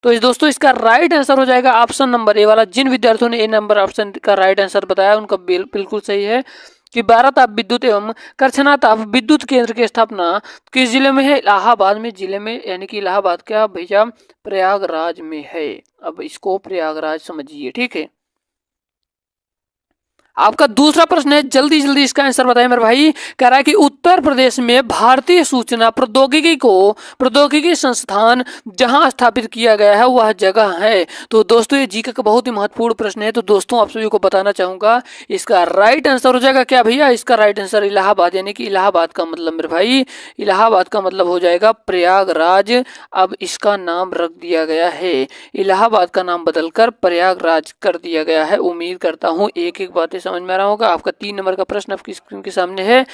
तो इस दोस्तों इसका राइट आंसर हो जाएगा ऑप्शन नंबर ए वाला। जिन विद्यार्थियों ने ए नंबर ऑप्शन का राइट आंसर बताया उनका बिल्कुल सही है कि 12 ताप विद्युत एवं करछना ताप विद्युत केंद्र की स्थापना किस जिले में है? इलाहाबाद में जिले में, यानी कि इलाहाबाद क्या भैया, प्रयागराज में है। अब इसको प्रयागराज समझिए, ठीक है। आपका दूसरा प्रश्न है, जल्दी जल्दी इसका आंसर बताइए मेरे भाई। कह रहा है कि उत्तर प्रदेश में भारतीय सूचना प्रौद्योगिकी संस्थान जहां स्थापित किया गया है वह जगह है। तो दोस्तों ये जीके का बहुत ही महत्वपूर्ण प्रश्न है। तो दोस्तों आप सभी को बताना चाहूंगा इसका राइट आंसर हो जाएगा क्या भैया? इसका राइट आंसर इलाहाबाद, यानी कि इलाहाबाद का मतलब मेरे भाई, इलाहाबाद का मतलब हो जाएगा प्रयागराज। अब इसका नाम रख दिया गया है, इलाहाबाद का नाम बदलकर प्रयागराज कर दिया गया है। उम्मीद करता हूं एक एक बातें समझ में आ रहा होगा। आपका 3 नंबर का प्रश्न आपकी स्क्रीन के सामने है।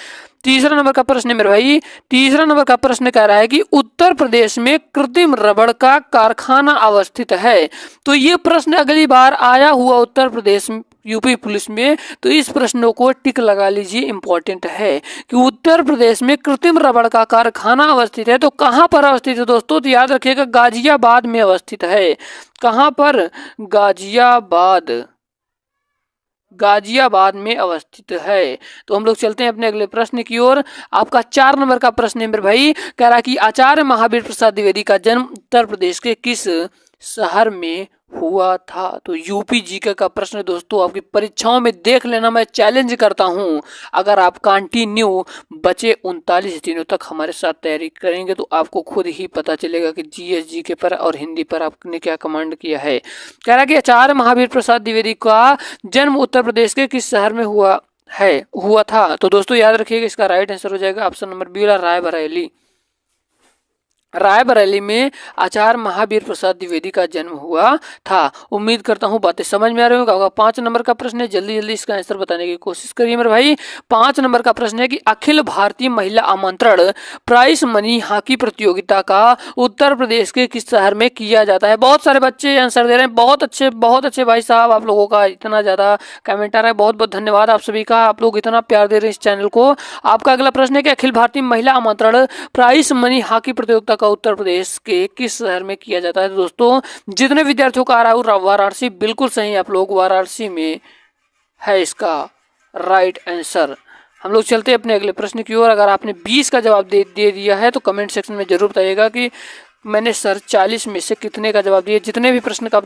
तीसरा नंबर का प्रश्न है मेरे भाई, तीसरा नंबर का प्रश्न कह रहा है कि उत्तर प्रदेश में कृत्रिम रबड़ का कारखाना अवस्थित है। तो ये प्रश्न अगली बार आया हुआ उत्तर प्रदेश यूपी पुलिस में, तो इस प्रश्नों को टिक लगा लीजिए, इंपॉर्टेंट है कि उत्तर प्रदेश में कृत्रिम रबड़ का कारखाना अवस्थित है। तो कहां पर अवस्थित है दोस्तों? तो याद रखिएगा गाजियाबाद में अवस्थित है। कहां पर? गाजियाबाद, गाजियाबाद में अवस्थित है। तो हम लोग चलते हैं अपने अगले प्रश्न की ओर। आपका 4 नंबर का प्रश्न है मेरे भाई, कह रहा कि आचार्य महावीर प्रसाद द्विवेदी का जन्म उत्तर प्रदेश के किस शहर में हुआ था? तो यूपी जीके का प्रश्न दोस्तों आपकी परीक्षाओं में देख लेना, मैं चैलेंज करता हूं। अगर आप कंटिन्यू बचे 39 दिनों तक हमारे साथ तैयारी करेंगे तो आपको खुद ही पता चलेगा कि जीएस जीके पर और हिंदी पर आपने क्या कमांड किया है। कह रहा कि आचार्य महावीर प्रसाद द्विवेदी का जन्म उत्तर प्रदेश के किस शहर में हुआ था? तो दोस्तों याद रखिएगा इसका राइट आंसर हो जाएगा ऑप्शन नंबर बी वाला, रायबरेली। रायबरेली में आचार्य महावीर प्रसाद द्विवेदी का जन्म हुआ था। उम्मीद करता हूं बातें समझ में आ रही होगा। 5 नंबर का प्रश्न है, जल्दी जल्दी इसका आंसर बताने की कोशिश करिए मेरे भाई। 5 नंबर का प्रश्न है कि अखिल भारतीय महिला आमंत्रण प्राइस मनी हॉकी प्रतियोगिता का उत्तर प्रदेश के किस शहर में किया जाता है? बहुत सारे बच्चे आंसर दे रहे हैं, बहुत अच्छे भाई साहब, आप लोगों का इतना ज्यादा कमेंट आ रहा है, बहुत बहुत धन्यवाद आप सभी का, आप लोग इतना प्यार दे रहे हैं इस चैनल को। आपका अगला प्रश्न है कि अखिल भारतीय महिला आमंत्रण प्राइस मनी हॉकी प्रतियोगिता का उत्तर प्रदेश के किस शहर में किया जाता है? दोस्तों जितने विद्यार्थियों का आ रहा है वाराणसी, बिल्कुल सही, आप लोग वाराणसी में है इसका राइट आंसर। हम लोग चलते हैं अपने अगले प्रश्न की ओर। अगर आपने 20 का जवाब दे दिया है तो कमेंट सेक्शन में जरूर बताइएगा कि मैंने सर 40 में से कितने का जवाब दिया। जितने भी प्रश्न का आप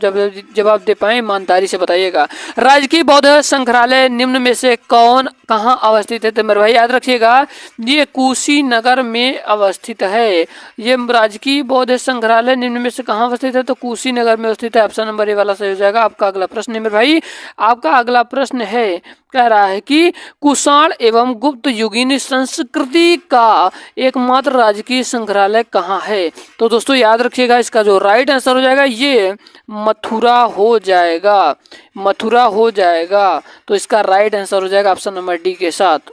जवाब दे पाए ईमानदारी से बताइएगा। राजकीय बौद्ध संग्रहालय निम्न में से कहाँ अवस्थित है? तो मेरे भाई याद रखिएगा ये कुशीनगर में अवस्थित है। ये राजकीय बौद्ध संग्रहालय निम्न में से कहाँ अवस्थित है? तो कुशीनगर में अवस्थित है। ऑप्शन नंबर ए वाला सही हो जाएगा। आपका अगला प्रश्न है मेरे भाई, आपका अगला प्रश्न है, कह रहा है कि कुषाण एवं गुप्त युगीन संस्कृति का एकमात्र राजकीय संग्रहालय कहाँ है? तो दोस्तों याद रखिएगा इसका जो राइट आंसर हो जाएगा ये मथुरा हो जाएगा, मथुरा हो जाएगा। तो इसका राइट आंसर हो जाएगा ऑप्शन नंबर डी के साथ।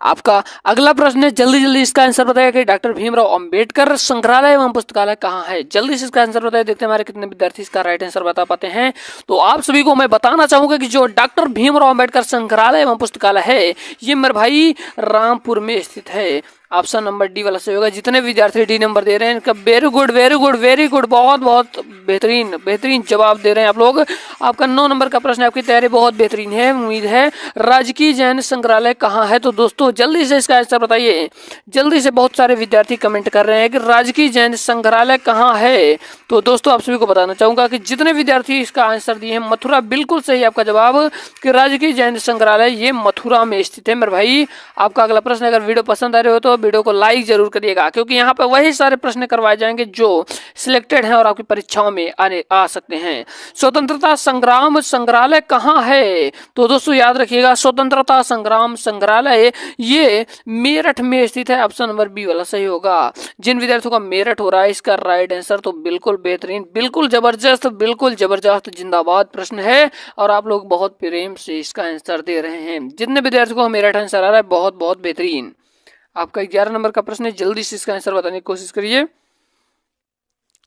आपका अगला प्रश्न है, जल्दी जल्दी इसका आंसर बताइए कि डॉक्टर भीमराव अंबेडकर संग्रहालय एवं पुस्तकालय कहाँ है? जल्दी से इसका आंसर बताइए, देखते हैं हमारे कितने विद्यार्थी इसका राइट आंसर बता पाते हैं। तो आप सभी को मैं बताना चाहूंगा कि जो डॉक्टर भीमराव अंबेडकर संग्रहालय एवं पुस्तकालय है ये मेरे भाई रामपुर में स्थित है। ऑप्शन नंबर डी वाला सही होगा। जितने विद्यार्थी डी नंबर दे रहे हैं इनका very good very good very good, बहुत बहुत बेहतरीन बेहतरीन जवाब दे रहे हैं आप लोग। आपका 9 नंबर का प्रश्न, आपकी तैयारी बहुत बेहतरीन है, उम्मीद है। राजकीय जैन संग्रहालय कहाँ है? तो दोस्तों जल्दी से इसका आंसर बताइए। जल्दी से बहुत सारे विद्यार्थी कमेंट कर रहे हैं कि राजकीय जैन संग्रहालय कहाँ है। तो दोस्तों आप सभी को बताना चाहूंगा कि जितने विद्यार्थी इसका आंसर दिए हैं मथुरा, बिल्कुल सही आपका जवाब कि राजकीय जैन संग्रहालय ये मथुरा में स्थित है मेरे भाई। आपका अगला प्रश्न, अगर वीडियो पसंद आ रहे हो तो वीडियो को लाइक जरूर करिएगा, क्योंकि यहाँ पे वही सारे प्रश्न करवाए जाएंगे जो सिलेक्टेड हैं और आपकी परीक्षाओं में आ सकते हैं। स्वतंत्रता संग्राम संग्रहालय कहाँ है? तो दोस्तों याद रखिएगा स्वतंत्रता संग्राम संग्रहालय ये मेरठ में स्थित है। ऑप्शन नंबर बी वाला सही होगा। जिन विद्यार्थियों का मेरठ हो रहा है इसका राइट आंसर तो बिल्कुल बेहतरीन, बिल्कुल जबरदस्त जिंदाबाद प्रश्न है और आप लोग बहुत प्रेम से इसका आंसर दे रहे हैं। जितने विद्यार्थियों को मेरठ आंसर आ रहा है बहुत बहुत बेहतरीन। आपका 11 नंबर का प्रश्न है, जल्दी से इसका आंसर बताने की कोशिश करिए।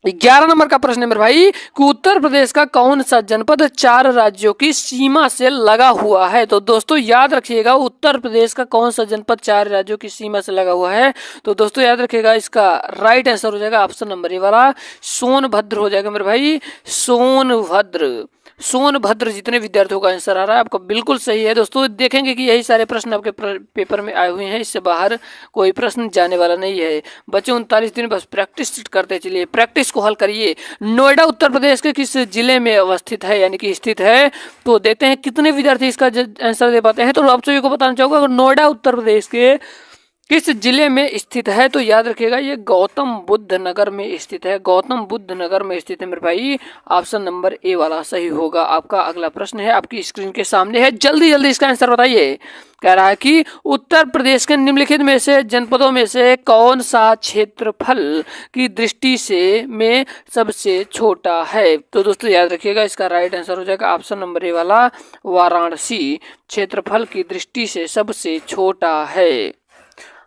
11 नंबर का प्रश्न है मेरे भाई कि उत्तर प्रदेश का कौन सा जनपद 4 राज्यों की सीमा से लगा हुआ है। तो दोस्तों याद रखिएगा, उत्तर प्रदेश का कौन सा जनपद 4 राज्यों की सीमा से लगा हुआ है। तो दोस्तों याद रखिएगा, इसका राइट आंसर हो जाएगा ऑप्शन नंबर ए वाला सोनभद्र हो जाएगा मेरे भाई, सोनभद्र। सोनभद्र जितने विद्यार्थियों का आंसर आ रहा है आपका बिल्कुल सही है। दोस्तों देखेंगे कि यही सारे प्रश्न आपके पेपर में आए हुए हैं, इससे बाहर कोई प्रश्न जाने वाला नहीं है। बच्चे 39 दिन बस प्रैक्टिस करते चलिए, प्रैक्टिस को हल करिए। नोएडा उत्तर प्रदेश के किस जिले में अवस्थित है, यानी कि स्थित है। तो देखते हैं कितने विद्यार्थी इसका आंसर दे पाते हैं। तो आप सभी को बताना चाहूंगा, अगर नोएडा उत्तर प्रदेश के किस जिले में स्थित है, तो याद रखिएगा ये गौतम बुद्ध नगर में स्थित है, गौतम बुद्ध नगर में स्थित है मेरे भाई। ऑप्शन नंबर ए वाला सही होगा। आपका अगला प्रश्न है, आपकी स्क्रीन के सामने है, जल्दी जल्दी इसका आंसर बताइए। कह रहा है कि उत्तर प्रदेश के निम्नलिखित में से जनपदों में से कौन सा क्षेत्रफल की दृष्टि से में सबसे छोटा है। तो दोस्तों याद रखिएगा, इसका राइट आंसर हो जाएगा ऑप्शन नंबर ए वाला वाराणसी, क्षेत्रफल की दृष्टि से सबसे छोटा है।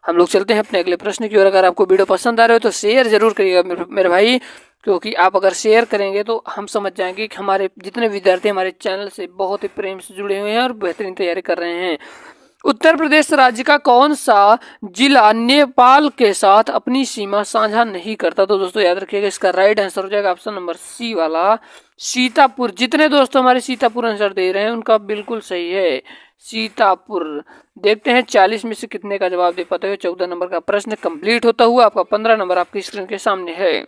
हम लोग चलते हैं अपने अगले प्रश्न की ओर। अगर आपको वीडियो पसंद आ रहा है तो शेयर जरूर करिएगा मेरे भाई, क्योंकि आप अगर शेयर करेंगे तो हम समझ जाएंगे कि हमारे जितने विद्यार्थी हमारे चैनल से बहुत ही प्रेम से जुड़े हुए हैं और बेहतरीन तैयारी कर रहे हैं। उत्तर प्रदेश राज्य का कौन सा जिला नेपाल के साथ अपनी सीमा साझा नहीं करता। तो दोस्तों याद रखिएगा, इसका राइट आंसर हो जाएगा ऑप्शन नंबर सी वाला सीतापुर। जितने दोस्तों हमारे सीतापुर आंसर दे रहे हैं उनका बिल्कुल सही है, सीतापुर। देखते हैं 40 में से कितने का जवाब दे पाते हो। 14 नंबर का प्रश्न कंप्लीट होता हुआ आपका 15 नंबर आपकी स्क्रीन के सामने है।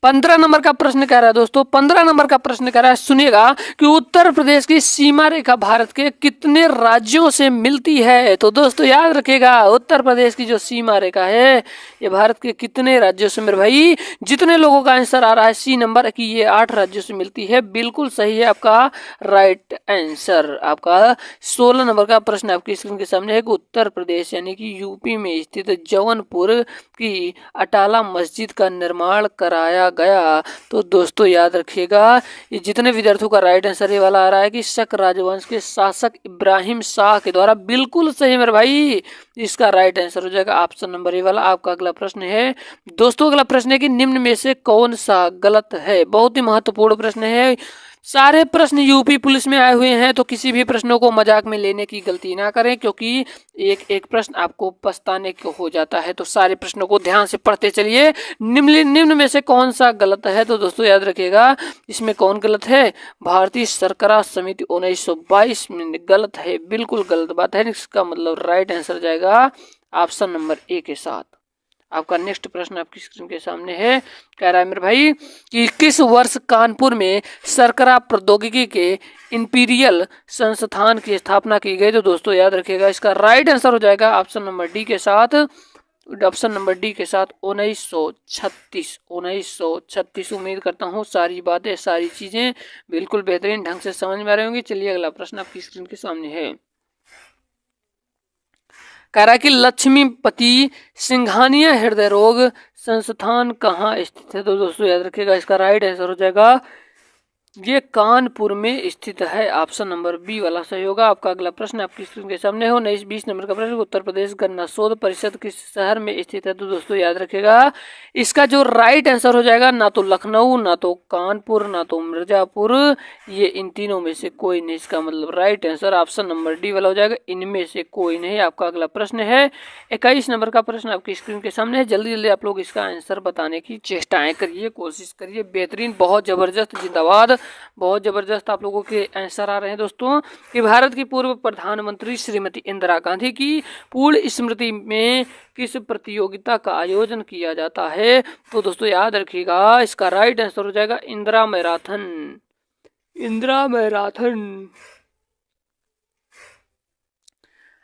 15 नंबर का प्रश्न कह रहा है दोस्तों, 15 नंबर का प्रश्न कह रहा है, सुनिएगा कि उत्तर प्रदेश की सीमा रेखा भारत के कितने राज्यों से मिलती है। तो दोस्तों याद रखिएगा, उत्तर प्रदेश की जो सीमा रेखा है ये भारत के कितने राज्यों से मेरे भाई। जितने लोगों का आंसर आ रहा है सी नंबर की ये 8 राज्यों से मिलती है, बिल्कुल सही है आपका राइट आंसर। आपका 16 नंबर का प्रश्न आपकी स्क्रीन के सामने है कि उत्तर प्रदेश यानी कि यूपी में स्थित जौनपुर की अटाला मस्जिद का निर्माण कराया गया। तो दोस्तों याद रखिएगा, ये जितने विद्यार्थियों का राइट आंसर ये वाला आ रहा है कि शक राजवंश के शासक इब्राहिम शाह के द्वारा, बिल्कुल सही मेरे भाई। इसका राइट आंसर हो जाएगा ऑप्शन नंबर ए वाला। आपका अगला प्रश्न है दोस्तों, अगला प्रश्न है कि निम्न में से कौन सा गलत है। बहुत ही महत्वपूर्ण प्रश्न है, सारे प्रश्न यूपी पुलिस में आए हुए हैं, तो किसी भी प्रश्नों को मजाक में लेने की गलती ना करें, क्योंकि एक एक प्रश्न आपको पछताने को हो जाता है। तो सारे प्रश्नों को ध्यान से पढ़ते चलिए। निम्न में से कौन सा गलत है। तो दोस्तों याद रखिएगा, इसमें कौन गलत है, भारतीय सरकरा समिति 1922 में गलत है, बिल्कुल गलत बात है। इसका मतलब राइट आंसर जाएगा ऑप्शन नंबर ए के साथ। आपका नेक्स्ट प्रश्न आपकी स्क्रीन के सामने है, कह रहा है मेरे भाई कि किस वर्ष कानपुर में सरकरा प्रौद्योगिकी के इंपीरियल संस्थान की स्थापना की गई। तो दोस्तों याद रखिएगा, इसका राइट आंसर हो जाएगा ऑप्शन नंबर डी के साथ, ऑप्शन नंबर डी के साथ 1936। 1936। उम्मीद करता हूँ सारी बातें सारी चीजें बिल्कुल बेहतरीन ढंग से समझ में आ रही होंगी। चलिए अगला प्रश्न आपकी स्क्रीन के सामने है, कह रहा है कि लक्ष्मीपति सिंघानिया हृदय रोग संस्थान कहाँ स्थित है। तो दोस्तों याद रखिएगा, इसका राइट आंसर हो जाएगा ये कानपुर में स्थित है, ऑप्शन नंबर बी वाला सही होगा। आपका अगला प्रश्न आपकी स्क्रीन के सामने हो 20 नंबर का प्रश्न, उत्तर प्रदेश गन्ना शोध परिषद किस शहर में स्थित है। तो दोस्तों याद रखिएगा, इसका जो राइट आंसर हो जाएगा ना तो लखनऊ, ना तो कानपुर, ना तो मिर्जापुर, ये इन तीनों में से कोई नहीं। इसका मतलब right answer option number D वाला हो जाएगा, इनमें से कोई नहीं। आपका अगला प्रश्न है 21 नंबर का प्रश्न आपकी स्क्रीन के सामने है। जल्दी जल्दी आप लोग इसका आंसर बताने की चेष्टाएं करिए, कोशिश करिए। बेहतरीन, बहुत जबरदस्त, जिंदाबाद, बहुत जबरदस्त आप लोगों के आंसर आ रहे हैं दोस्तों। कि भारत की पूर्व प्रधानमंत्री श्रीमती इंदिरा गांधी की पूर्ण स्मृति में किस प्रतियोगिता का आयोजन किया जाता है। तो दोस्तों याद रखिएगा, इसका राइट आंसर हो जाएगा इंदिरा मैराथन, इंदिरा मैराथन।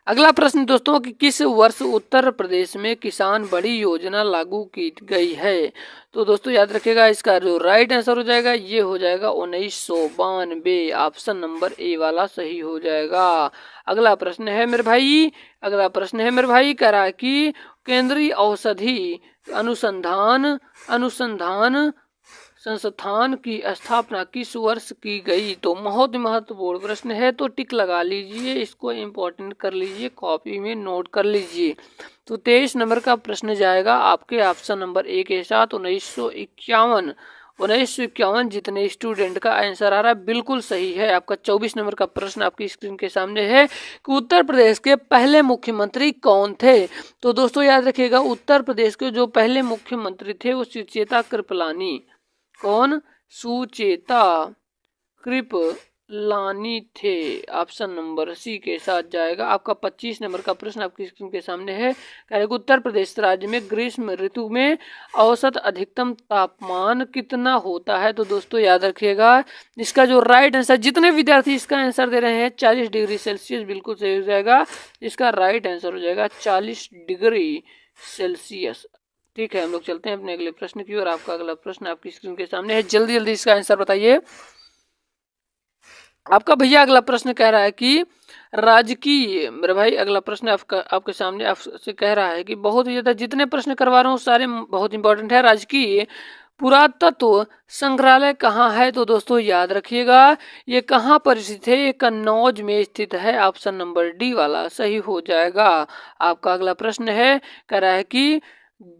अगला प्रश्न दोस्तों कि किस वर्ष उत्तर प्रदेश में किसान बड़ी योजना लागू की गई है। तो दोस्तों याद रखिएगा, इसका जो राइट आंसर हो जाएगा ये हो जाएगा 1992, ऑप्शन नंबर ए वाला सही हो जाएगा। अगला प्रश्न है मेरे भाई, अगला प्रश्न है मेरे भाई, कह रहा है कि केंद्रीय औषधि अनुसंधान संस्थान की स्थापना किस वर्ष की गई। तो बहुत महत्वपूर्ण प्रश्न है, तो टिक लगा लीजिए, इसको इम्पोर्टेंट कर लीजिए, कॉपी में नोट कर लीजिए। तो 23 नंबर का प्रश्न जाएगा आपके ऑप्शन नंबर ए के साथ 1951 जितने स्टूडेंट का आंसर आ रहा है बिल्कुल सही है आपका। 24 नंबर का प्रश्न आपकी स्क्रीन के सामने है कि उत्तर प्रदेश के पहले मुख्यमंत्री कौन थे। तो दोस्तों याद रखिएगा, उत्तर प्रदेश के जो पहले मुख्यमंत्री थे वो सुचेता कृपलानी। कौन? सुचेता कृपलानी थे। ऑप्शन नंबर सी के साथ जाएगा आपका। 25 नंबर का प्रश्न आपकी स्क्रीन के सामने है। उत्तर प्रदेश राज्य में ग्रीष्म ऋतु में औसत अधिकतम तापमान कितना होता है। तो दोस्तों याद रखिएगा, इसका जो राइट आंसर, जितने विद्यार्थी इसका आंसर दे रहे हैं 40 डिग्री सेल्सियस, बिल्कुल सही हो जाएगा। इसका राइट आंसर हो जाएगा 40 डिग्री सेल्सियस। ठीक है, हम लोग चलते हैं अपने अगले प्रश्न की ओर। आपका अगला प्रश्न आपकी स्क्रीन के सामने है, जल्दी जल्दी इसका आंसर बताइए। आपका भैया अगला प्रश्न कह रहा है कि राजकीय, मेरे भाई अगला प्रश्न आपके सामने आपसे कह रहा है कि बहुत ही ज्यादा, जितने प्रश्न करवा रहा हूँ सारे बहुत इंपॉर्टेंट है। राजकीय पुरातत्व संग्रहालय कहाँ है। तो दोस्तों याद रखिएगा, ये कहाँ पर स्थित है, ये कन्नौज में स्थित है। ऑप्शन नंबर डी वाला सही हो जाएगा। आपका अगला प्रश्न है, कह रहा है कि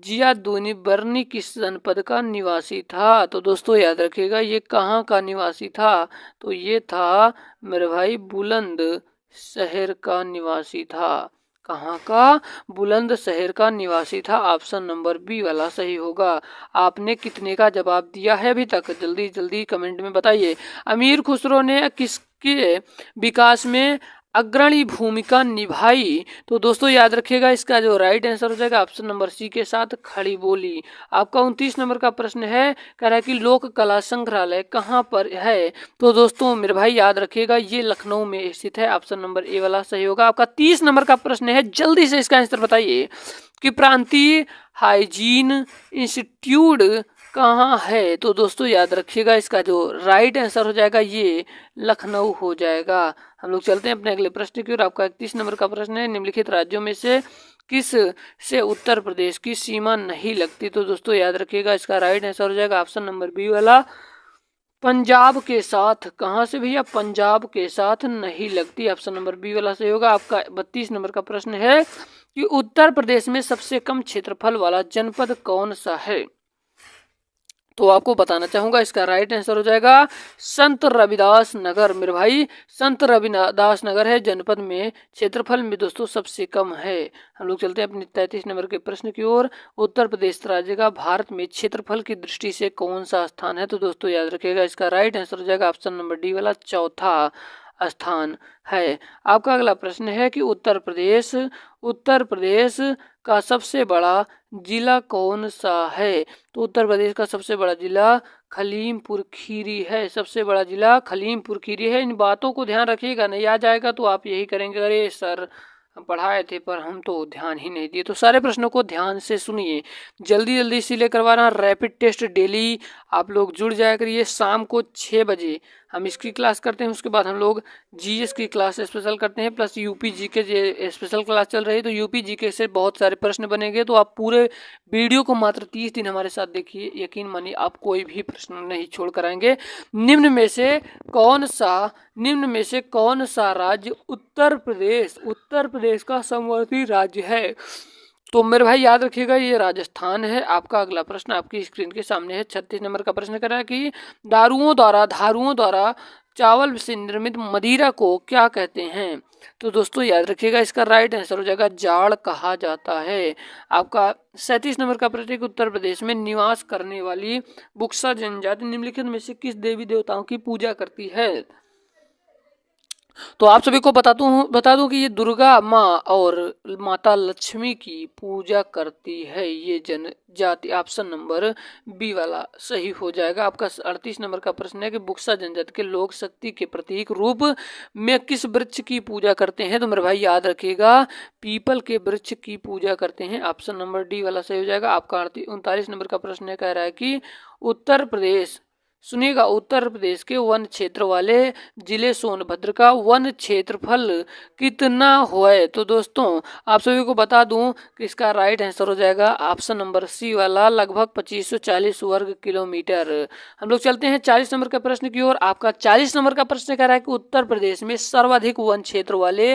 जियादुनी बर्नी किस जनपद का निवासी था। तो दोस्तों याद रखिएगा, ये कहाँ का निवासी था। तो ये था मेरे भाई बुलंद शहर का निवासी था। कहाँ का? बुलंद शहर का निवासी था। ऑप्शन नंबर बी वाला सही होगा। आपने कितने का जवाब दिया है अभी तक, जल्दी जल्दी कमेंट में बताइए। अमीर खुसरो ने किसके विकास में अग्रणी भूमिका निभाई। तो दोस्तों याद रखिएगा, इसका जो राइट आंसर हो जाएगा ऑप्शन नंबर सी के साथ, खड़ी बोली। आपका 29 नंबर का प्रश्न है, कह रहा है कि लोक कला संग्रहालय कहाँ पर है। तो दोस्तों मेरे भाई याद रखिएगा, ये लखनऊ में स्थित है। ऑप्शन नंबर ए वाला सही होगा। आपका 30 नंबर का प्रश्न है, जल्दी से इसका आंसर बताइए कि प्रांतीय हाइजीन इंस्टीट्यूट कहाँ है। तो दोस्तों याद रखिएगा, इसका जो राइट आंसर हो जाएगा ये लखनऊ हो जाएगा। हम लोग चलते हैं अपने अगले प्रश्न की ओर। आपका 31 नंबर का प्रश्न है, निम्नलिखित राज्यों में से किस से उत्तर प्रदेश की सीमा नहीं लगती। तो दोस्तों याद रखिएगा, इसका राइट आंसर हो जाएगा ऑप्शन नंबर बी वाला, पंजाब के साथ। कहाँ से भैया? पंजाब के साथ नहीं लगती। ऑप्शन नंबर बी वाला सही होगा। आपका 32 नंबर का प्रश्न है कि उत्तर प्रदेश में सबसे कम क्षेत्रफल वाला जनपद कौन सा है। तो आपको बताना चाहूंगा, इसका राइट आंसर हो जाएगा संत रविदास नगर। मेरे भाई संत रविदास नगर है जनपद में क्षेत्रफल में दोस्तों सबसे कम है। हम लोग चलते हैं अपने 33 नंबर के प्रश्न की ओर। उत्तर प्रदेश राज्य का भारत में क्षेत्रफल की दृष्टि से कौन सा स्थान है। तो दोस्तों याद रखिएगा, इसका राइट आंसर हो जाएगा ऑप्शन नंबर डी वाला, चौथा स्थान है। आपका अगला प्रश्न है कि उत्तर प्रदेश का सबसे बड़ा जिला कौन सा है। तो उत्तर प्रदेश का सबसे बड़ा जिला खलीमपुर खीरी है। सबसे बड़ा जिला खलीमपुर खीरी है। इन बातों को ध्यान रखिएगा, नहीं आ जाएगा तो आप यही करेंगे, अरे सर हम पढ़ाए थे पर हम तो ध्यान ही नहीं दिए। तो सारे प्रश्नों को ध्यान से सुनिए, जल्दी जल्दी इसीलिए करवा रहा हूँ। रैपिड टेस्ट डेली आप लोग जुड़ जाया करिए। शाम को 6 बजे हम इसकी क्लास करते हैं, उसके बाद हम लोग जीएस की क्लास स्पेशल करते हैं, plus UP GK special class चल रही है। तो यूपी जीके से बहुत सारे प्रश्न बनेंगे, तो आप पूरे वीडियो को मात्र 30 दिन हमारे साथ देखिए, यकीन मानिए आप कोई भी प्रश्न नहीं छोड़ कर आएंगे। निम्न में से कौन सा राज्य उत्तर प्रदेश का समवर्ती राज्य है। तो मेरे भाई याद रखिएगा, ये राजस्थान है। आपका अगला प्रश्न आपकी स्क्रीन के सामने है। 36 नंबर का प्रश्न कर रहा है कि धारुओं द्वारा चावल से निर्मित मदिरा को क्या कहते हैं। तो दोस्तों याद रखिएगा, इसका राइट आंसर हो जाएगा जाड़ कहा जाता है। आपका 37 नंबर का प्रश्न, उत्तर प्रदेश में निवास करने वाली बुक्सा जनजाति निम्नलिखित में से किस देवी देवताओं की पूजा करती है। तो आप सभी को बता दूं कि ये दुर्गा माँ और माता लक्ष्मी की पूजा करती है ये जनजाति। ऑप्शन नंबर बी वाला सही हो जाएगा। आपका 38 नंबर का प्रश्न है कि बुक्सा जनजाति के लोक शक्ति के प्रतीक रूप में किस वृक्ष की पूजा करते हैं। तो मेरे भाई याद रखिएगा, पीपल के वृक्ष की पूजा करते हैं। ऑप्शन नंबर डी वाला सही हो जाएगा। आपका 39 नंबर का प्रश्न कह रहा है कि उत्तर प्रदेश सुनिएगा, उत्तर प्रदेश के वन क्षेत्र वाले जिले सोनभद्र का वन क्षेत्रफल कितना है? तो दोस्तों आप सभी को बता दूं कि इसका राइट आंसर हो जाएगा ऑप्शन नंबर सी वाला, लगभग 2540 वर्ग किलोमीटर। हम लोग चलते हैं 40 नंबर का प्रश्न की ओर। आपका 40 नंबर का प्रश्न कह रहा है कि उत्तर प्रदेश में सर्वाधिक वन क्षेत्र वाले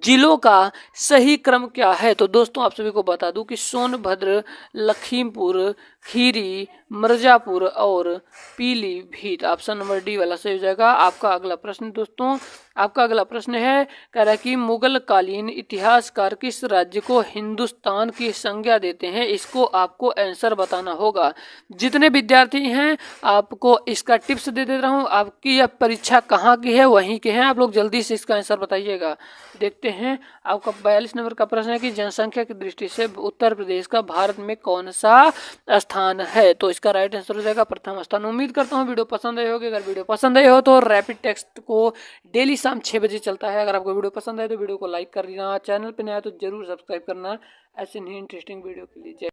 जिलों का सही क्रम क्या है? तो दोस्तों आप सभी को बता दूं कि सोनभद्र, लखीमपुर खीरी, मिर्जापुर और पीलीभीत। ऑप्शन नंबर डी वाला सही हो जाएगा। आपका अगला प्रश्न दोस्तों, आपका अगला प्रश्न है, कह रहा है कि मुगल कालीन इतिहासकार किस राज्य को हिंदुस्तान की संज्ञा देते हैं? इसको आपको आंसर बताना होगा। जितने विद्यार्थी हैं आपको इसका टिप्स दे दे रहा हूँ। आपकी यह परीक्षा कहाँ की है, वहीं के हैं आप लोग, जल्दी से इसका आंसर बताइएगा। देखते हैं, आपका 42 नंबर का प्रश्न है कि जनसंख्या की दृष्टि से उत्तर प्रदेश का भारत में कौन सा स्थान है? तो इसका राइट आंसर हो जाएगा प्रथम स्थान। उम्मीद करता हूँ वीडियो पसंद आई होगी। अगर वीडियो पसंद आई हो तो रैपिड टेक्स्ट को डेली शाम 6 बजे चलता है। अगर आपको वीडियो पसंद आए तो वीडियो को लाइक कर देना, चैनल पे नया है तो जरूर सब्सक्राइब करना ऐसे नहीं इंटरेस्टिंग वीडियो के लिए।